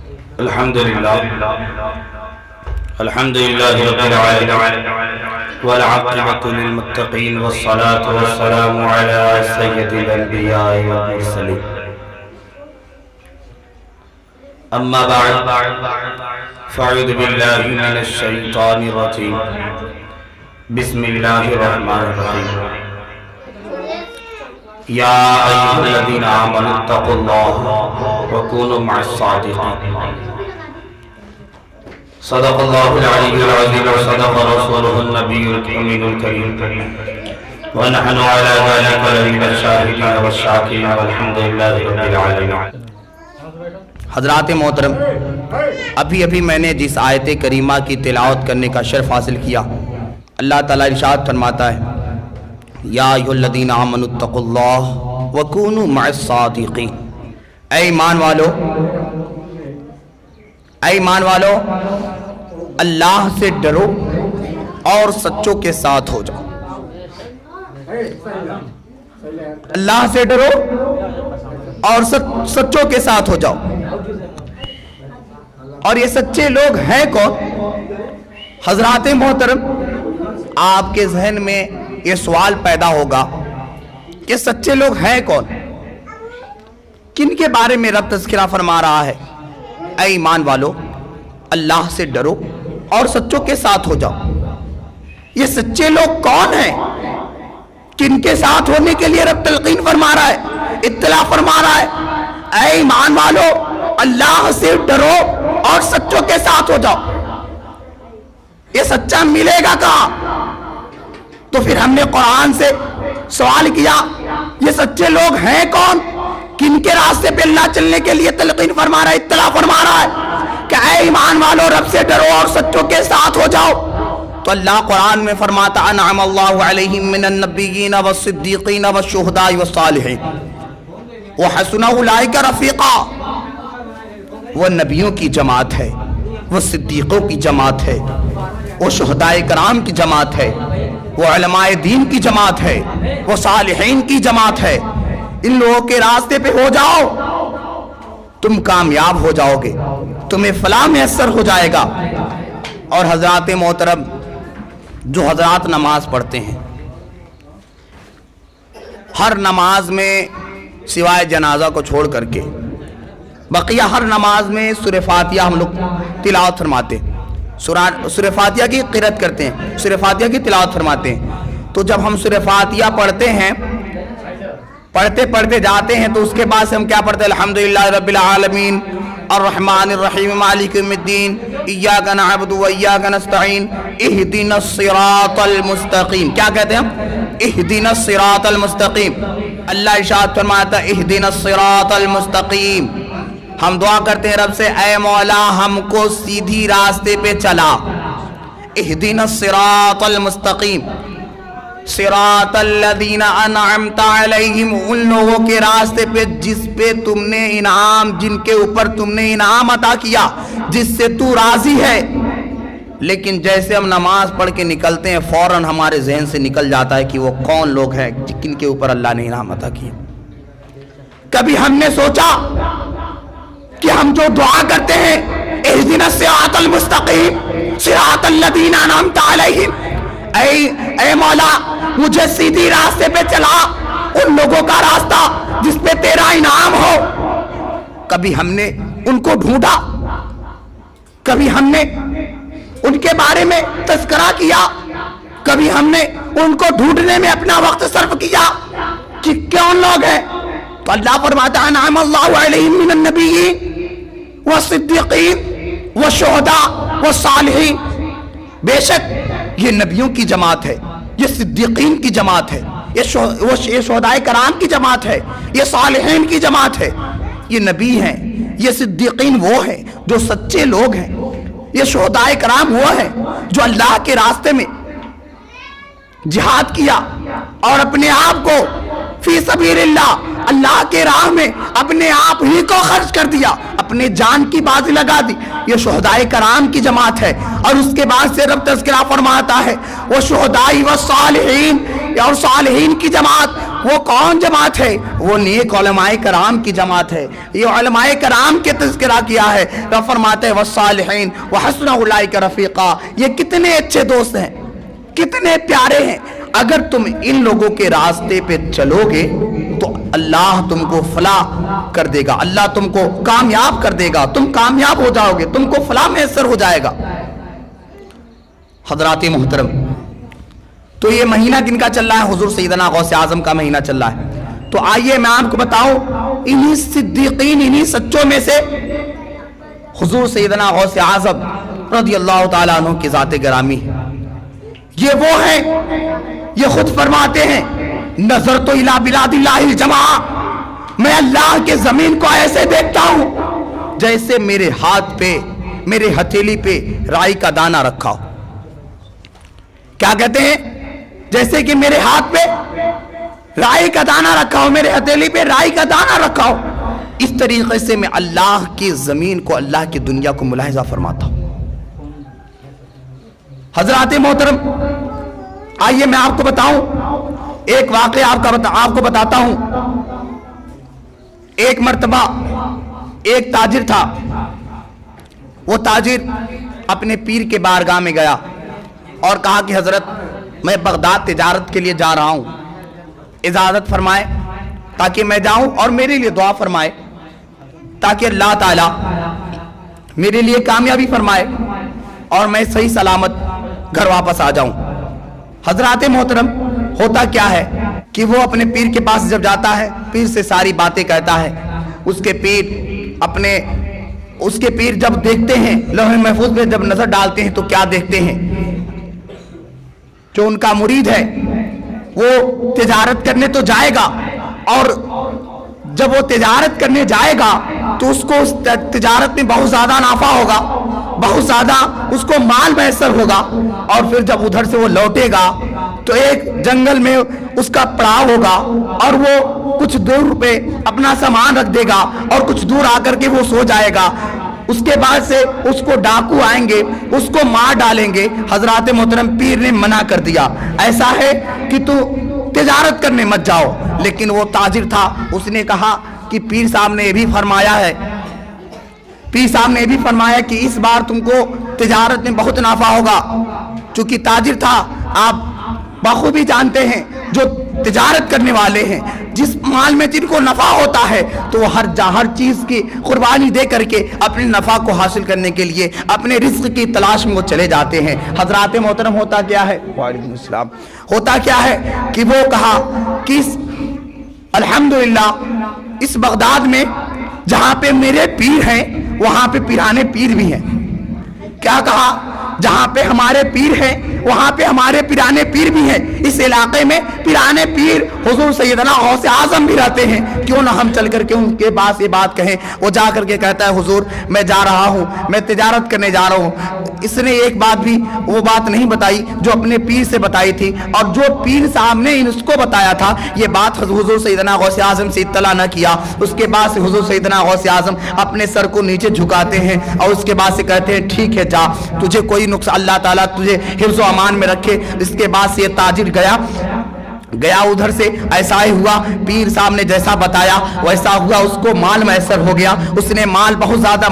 الحمدللہ رب العالمین والعاقبۃ للمتقین والصلاة والسلام علی سید الانبیاء والمرسلین اما بعد فاعوذ باللہ من الشیطان الرجیم بسم اللہ الرحمن الرحیم یا ایھا الذین آمنوا اتقوا اللہ وکونوا مع الصادقین صدق اللہ العلی العظیم وصدق رسولہ النبی الامین الکریم ونحن علی ذلک لمن الشاہدین والشاکرین والحمدللہ رب العالمین۔ حضرات محترم، ابھی میں نے جس آیت کریمہ کی تلاوت کرنے کا شرف حاصل کیا، اللہ تعالیٰ ارشاد فرماتا ہے یا ایھا الذین آمنوا اتقوا اللہ وکونوا مع الصادقین، اے ایمان والو اللہ سے ڈرو اور سچوں کے ساتھ ہو جاؤ۔ اللہ سے ڈرو اور سچوں کے ساتھ ہو جاؤ۔ اور یہ سچے لوگ ہیں کون؟ حضرات محترم، آپ کے ذہن میں یہ سوال پیدا ہوگا کہ سچے لوگ ہیں کون؟ کن کے بارے میں رب تذکرہ فرما رہا ہے؟ اے ایمان والو اللہ سے ڈرو اور سچوں کے ساتھ ہو جاؤ۔ یہ سچے لوگ کون ہیں؟ کن کے ساتھ ہونے کے لیے رب تلقین فرما رہا ہے، اطلاع فرما رہا ہے؟ اے ایمان والو اللہ سے ڈرو اور سچوں کے ساتھ ہو جاؤ۔ یہ سچا ملے گا کہاں؟ تو پھر ہم نے قرآن سے سوال کیا یہ سچے لوگ ہیں کون؟ کن کے راستے پہ اللہ چلنے کے لیے تلقین فرما رہا ہے، اطلاع فرما رہا ہے کہ اے ایمان والو رب سے ڈرو اور سچوں کے ساتھ ہو جاؤ؟ تو اللہ قرآن میں فرماتا انعم اللہ علیہم من النبیین والصدیقین والشہداء والصالحین وحسن اولئک رفیقا۔ وہ نبیوں کی جماعت ہے، وہ صدیقوں کی جماعت ہے، وہ شہداء کرام کی جماعت ہے، وہ علماء دین کی جماعت ہے، وہ صالحین کی جماعت ہے۔ ان لوگوں کے راستے پہ ہو جاؤ، تم کامیاب ہو جاؤ گے، تمہیں فلاح میسر ہو جائے گا۔ اور حضرات محترم، جو حضرات نماز پڑھتے ہیں، ہر نماز میں سوائے جنازہ کو چھوڑ کر کے بقیہ ہر نماز میں سورہ فاتحہ ہم لوگ تلاوت فرماتے ہیں، سورہ فاتحہ کی قرأت کرتے ہیں، سورہ فاتحہ کی تلاوت فرماتے ہیں۔ تو جب ہم سورہ فاتحہ پڑھتے ہیں، پڑھتے جاتے ہیں، تو اس کے بعد سے ہم کیا پڑھتے ہیں؟ الحمدللہ رب العالمین الرحمن الرحیم مالک یوم الدین ایاک نعبد و ایاک نستعین اہدنا الصراط المستقیم۔ کیا کہتے ہیں ہم؟ اہدنا الصراط المستقیم۔ اللہ ارشاد فرماتا ہے اہدنا الصراط المستقیم۔ ہم دعا کرتے ہیں رب سے اے مولا ہم کو سیدھی راستے پہ چلا۔ اہدنا الصراط المستقیم صراط الذین انعمت علیہم، ان لوگوں کے راستے پہ جس پہ تم نے انعام، جن کے اوپر تم نے انعام عطا کیا، جس سے تو راضی ہے۔ لیکن جیسے ہم نماز پڑھ کے نکلتے ہیں فوراً ہمارے ذہن سے نکل جاتا ہے کہ وہ کون لوگ ہیں جن کے اوپر اللہ نے انعام عطا کیا۔ کبھی ہم نے سوچا کہ ہم جو دعا کرتے ہیں اہدنا الصراط المستقیم صراط الذین انعمت علیہم، اے مولا مجھے سیدھی راستے پہ چلا، ان لوگوں کا راستہ جس پہ تیرا انعام ہو۔ کبھی ہم نے ان کو ڈھونڈا؟ کبھی ہم نے ان کے بارے میں تذکرہ کیا؟ کبھی ہم نے ان کو ڈھونڈنے میں اپنا وقت صرف کیا کہ کون لوگ ہیں؟ تو اللہ فرماتا ہے انعم اللہ علیہم من النبیین والصدیقین والشہداء والصالحین۔ بے شک یہ نبیوں کی جماعت ہے، یہ صدیقین کی جماعت ہے، یہ شہداء کرام کی جماعت ہے، یہ صالحین کی جماعت ہے۔ یہ نبی ہیں، یہ صدیقین وہ ہیں جو سچے لوگ ہیں، یہ شہداء کرام وہ ہیں جو اللہ کے راستے میں جہاد کیا اور اپنے آپ کو فی سبیل اللہ کے راہ میں اپنے آپ ہی کو خرچ کر دیا، اپنے جان کی بازی لگا دی۔ یہ شہداء کرام کی جماعت ہے۔ اور اس کے بعد سے رب تذکرہ فرماتا ہے وہ شہداء و صالحین، اور صالحین کی جماعت وہ کون جماعت ہے؟ وہ نیک علماء کرام کی جماعت ہے. یہ علماء کرام کے تذکرہ کیا ہے. رب فرماتے ہیں والصالحین وحسن اولئک رفیقا. یہ کتنے اچھے دوست ہیں, کتنے پیارے ہیں. اگر تم ان لوگوں کے راستے پہ چلو گے تو اللہ تم کو فلاح کر دے گا, اللہ تم کو کامیاب کر دے گا, تم کامیاب ہو جاؤ گے, تم کو فلاح میسر ہو جائے گا. حضرات محترم, تو یہ مہینہ کن کا چل رہا ہے؟ حضور سیدنا غوث اعظم کا مہینہ چل رہا ہے. تو آئیے میں آپ کو بتاؤں, انہی صدیقین, انہی سچوں میں سے حضور سیدنا غوث اعظم رضی اللہ تعالیٰ عنہ کی ذات گرامی ہے. یہ وہ ہیں, یہ خود فرماتے ہیں نظر تو الہ بلاد اللہ الجماع, میں اللہ کے زمین کو ایسے دیکھتا ہوں جیسے میرے ہاتھ پہ, میرے ہتھیلی پہ رائی کا دانہ رکھا ہو. کیا کہتے ہیں؟ جیسے کہ میرے ہاتھ پہ رائی کا دانہ رکھا ہو, میرے ہتھیلی پہ رائی کا دانہ رکھا ہو. اس طریقے سے میں اللہ کی زمین کو, اللہ کی دنیا کو ملاحظہ فرماتا ہوں. حضرات محترم, آئیے میں آپ کو بتاؤں ایک واقعہ, آپ کو بتاتا ہوں. ایک مرتبہ ایک تاجر تھا. وہ تاجر اپنے پیر کے بارگاہ میں گیا اور کہا کہ حضرت میں بغداد تجارت کے لیے جا رہا ہوں, اجازت فرمائے تاکہ میں جاؤں اور میرے لیے دعا فرمائے تاکہ اللہ تعالیٰ میرے لیے کامیابی فرمائے اور میں صحیح سلامت گھر واپس آ جاؤں. حضرات محترم, ہوتا کیا ہے کہ وہ اپنے پیر کے پاس جب جاتا ہے, پیر سے ساری باتیں کہتا ہے. اس کے پیر جب دیکھتے ہیں لوح محفوظ میں, جب نظر ڈالتے ہیں تو کیا دیکھتے ہیں؟ جو ان کا مرید ہے وہ تجارت کرنے تو جائے گا, اور جب وہ تجارت کرنے جائے گا تو اس کو اس تجارت میں بہت زیادہ نافع ہوگا, بہت زیادہ اس کو مال میسر ہوگا. اور پھر جب ادھر سے وہ لوٹے گا تو ایک جنگل میں اس کا پڑاؤ ہوگا اور وہ کچھ دور پہ اپنا سامان رکھ دے گا اور کچھ دور آ کر کے وہ سو جائے گا. اس کے بعد سے اس کو ڈاکو آئیں گے, اس کو مار ڈالیں گے. حضرات محترم, پیر نے منع کر دیا, ایسا ہے کہ تو تجارت کرنے مت جاؤ. لیکن وہ تاجر تھا, اس نے کہا کہ پیر صاحب نے یہ بھی فرمایا ہے, پیر صاحب نے یہ بھی فرمایا کہ اس بار تم کو تجارت میں بہت نافع ہوگا. چونکہ تاجر تھا, آپ بخوبی جانتے ہیں جو تجارت کرنے والے ہیں, جس مال میں جن کو نفع ہوتا ہے تو وہ ہر چیز کی قربانی دے کر کے اپنے نفع کو حاصل کرنے کے لیے اپنے رزق کی تلاش میں وہ چلے جاتے ہیں. حضرات محترم, ہوتا کیا ہے, وعلیکم السلام, ہوتا کیا ہے کہ وہ کہا کہ الحمدللہ اس بغداد میں جہاں پہ میرے پیر ہیں وہاں پہ پیرانے پیر بھی ہیں. کیا کہا؟ جہاں پہ ہمارے پیر ہیں وہاں پہ ہمارے پیرانے پیر بھی ہیں. اس علاقے میں پیرانے پیر حضور سیدنا غوث اعظم بھی رہتے ہیں, کیوں نہ ہم چل کر کے ان کے پاس یہ بات کہیں. وہ جا کر کے کہتا ہے حضور میں جا رہا ہوں, میں تجارت کرنے جا رہا ہوں. اس نے ایک بات بھی وہ بات نہیں بتائی جو اپنے پیر سے بتائی تھی, اور جو پیر صاحب نے اس کو بتایا تھا یہ بات حضور سیدنا غوث اعظم سے اطلاع نہ کیا. اس کے بعد سے حضور سیدنا غوث اعظم اپنے سر کو نیچے جھکاتے ہیں اور اس کے بعد سے کہتے ہیں ٹھیک ہے جا, تجھے کوئی نقصان, اللہ تعالیٰ تجھے حفظ و امان میں رکھے. اس کے بعد سے یہ تاجر گیا ادھر سے. ایسا ہی ہوا, پیر صاحب نے جیسا بتایا ویسا ہوا, اس کو مال میسر ہو گیا. اس نے مال بہت زیادہ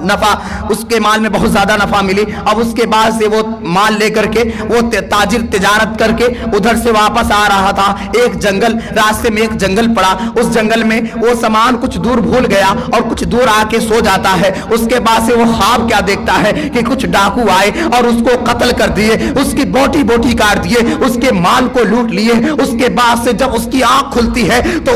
نفع اس کے مال میں بہت زیادہ نفع ملی. اب اس کے بعد سے وہ مال لے کر کے وہ تاجر تجارت کر کے ادھر سے واپس آ رہا تھا. ایک جنگل, راستے میں ایک جنگل پڑا, اس جنگل میں وہ سامان کچھ دور بھول گیا اور کچھ دور آ کے سو جاتا ہے. اس کے بعد سے وہ خواب کیا دیکھتا ہے کہ کچھ ڈاکو آئے اور اس کو قتل کر دیے, اس کی بوٹی کاٹ دیے, اس کے مال کو لوٹ لیے. اس کے بعد سے جب اس کی آنکھ کھلتی ہے تو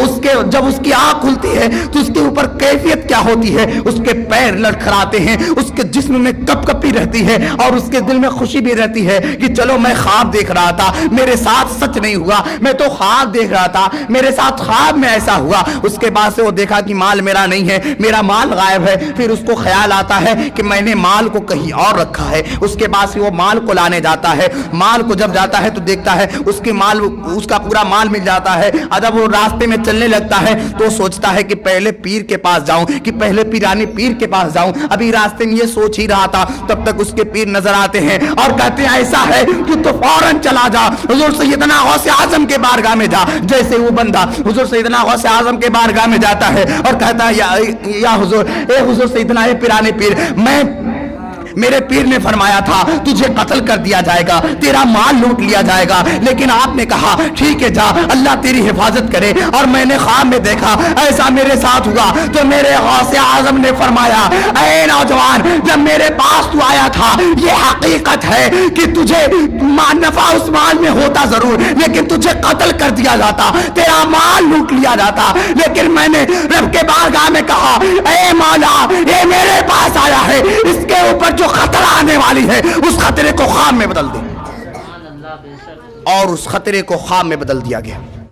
جب اس کی آنکھ کھلتی ہے تو اس کے اوپر کیفیت کیا ہوتی ہے, اس کے پیر لڑکھڑاتے ہیں, اس کے جسم میں کپ کپی رہتی ہے اور اس کے دل میں خوشی بھی رہتی ہے کہ چلو میں خواب دیکھ رہا تھا, میرے ساتھ سچ نہیں ہوا, میں تو خواب دیکھ رہا تھا, میرے ساتھ خواب میں ایسا ہوا. اس کے بعد سے وہ دیکھا کہ مال میرا نہیں ہے, میرا مال غائب ہے. پھر اس کو خیال آتا ہے کہ میں نے مال کو کہیں اور رکھا ہے. اس کے بعد سے وہ مال کو لانے جاتا ہے. مال کو جب جاتا ہے تو دیکھتا ہے اس کے مال اس کا پورا مال مل جاتا ہے، اور جب وہ راستے میں چلنے لگتا ہے تو سوچتا ہے کہ پہلے پیر کے پاس جاؤں، کہ پہلے پیرانی پیر کے پاس جاؤں۔ ابھی راستے میں یہ سوچ ہی رہا تھا، تب تک اس کے پیر نظر آتے ہیں اور کہتے ہیں ایسا ہے کہ تو فوراً چلا جا حضور سیدنا غوث اعظم کے بارگاہ میں جا۔ جیسے وہ بندہ حضور سیدنا غوث اعظم کے بارگاہ میں جاتا ہے اور کہتا ہے یا حضور، اے حضور سیدنا اے پیرانے پیر، میرے پیر نے فرمایا تھا تجھے قتل کر دیا جائے گا، تیرا مال لوٹ لیا جائے گا، لیکن آپ نے کہا ٹھیک ہے جا، اللہ تیری حفاظت کرے، اور میں نے خواب میں دیکھا ایسا میرے ساتھ ہوا۔ تو میرے غوث اعظم نے فرمایا اے نوجوان، جب میرے پاس تو آیا تھا یہ حقیقت ہے کہ تجھے نفع اس مال میں ہوتا ضرور، لیکن تجھے قتل کر دیا جاتا، تیرا مال لوٹ لیا جاتا، لیکن میں نے رب کے بارگاہ میں کہا اے مولا، یہ میرے پاس آیا ہے، اس کے اوپر جو خطرہ آنے والی ہے اس خطرے کو خواب میں بدل دے، اور اس خطرے کو خواب میں بدل دیا گیا۔